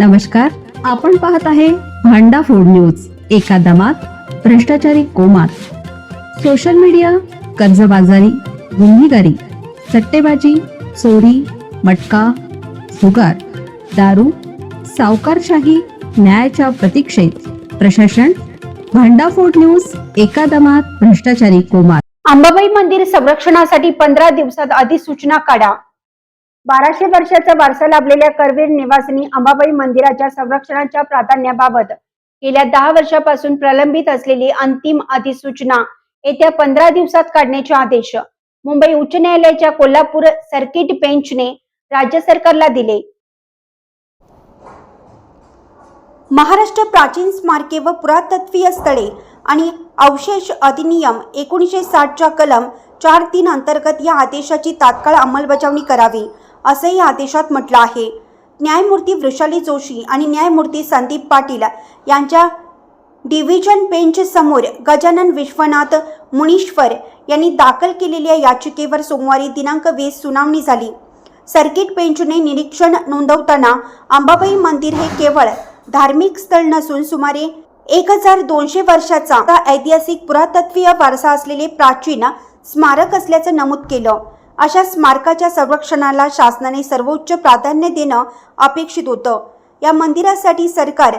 नमस्कार, आपण पाहत आहे भांडा फूड न्यूज। एका दमात भ्रष्टाचारी कोमात, सोशल मीडिया, कर्जबाजारी, गुन्हेगारी, सट्टेबाजी, चोरी, मटका, जुगार, दारू, सावकारशाही, न्यायाच्या प्रतीक्षेत प्रशासन। भांडा फूड न्यूज, एका दमात भ्रष्टाचारी कोमात। अंबाबाई मंदिर संरक्षणासाठी 15 दिवसात अधिसूचना काढा। 1200 वर्षाचा वारसा लाभलेल्या करवीर निवासिनी अंबाबाई मंदिराच्या संरक्षणाच्या प्राधान्याबाबत गेल्या 10 वर्षापासून प्रलंबित असलेली अंतिम अधिसूचना येत्या 15 दिवसात काढण्याचे आदेश मुंबई उच्च न्यायालयाच्या कोल्हापूर सर्किट बेंचने राज्य सरकारला दिले। महाराष्ट्र प्राचीन स्मारके व पुरातत्वीय स्थळे आणि अवशेष अधिनियम 1960 च्या कलम 4(3) अंतर्गत या आदेशाची तात्काळ अंमलबजावणी करावी, असे या आदेशात म्हटलं आहे। न्यायमूर्ती वृषाली जोशी आणि न्यायमूर्ती संदीप पाटील यांच्या डिव्हिजन बेंच समोर गजानन विश्वनाथ मुनीश्वर यांनी दाखल केलेल्या याचिकेवर सोमवारी दिनांक 20 सुनावणी झाली। सर्किट बेंचने निरीक्षण नोंदवताना अंबाबाई मंदिर हे केवळ धार्मिक स्थळ नसून सुमारे 1200 वर्षाचा ऐतिहासिक पुरातत्वीय वारसा असलेले प्राचीन स्मारक असल्याचं नमूद केलं। अशा स्मारकाच्या संरक्षणाला शासनाने सर्वोच्च प्राधान्य देणं अपेक्षित होतं। या मंदिरासाठी सरकार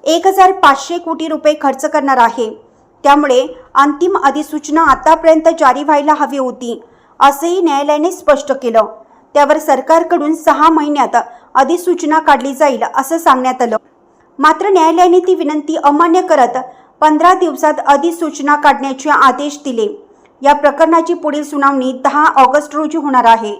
1500 कोटी रुपये खर्च करणार आहे, त्यामुळे अंतिम अधिसूचना आतापर्यंत जारी व्हायला हवी होती, असंही न्यायालयाने स्पष्ट केलं। त्यावर सरकारकडून 6 महिन्यात अधिसूचना काढली जाईल असं सांगण्यात आलं। मात्र न्यायालयाने ती विनंती अमान्य करत 15 दिवसात अधिसूचना काढण्याचे आदेश दिले। या प्रकरणाची पुढील सुनावणी 10 ऑगस्ट रोजी होणार आहे।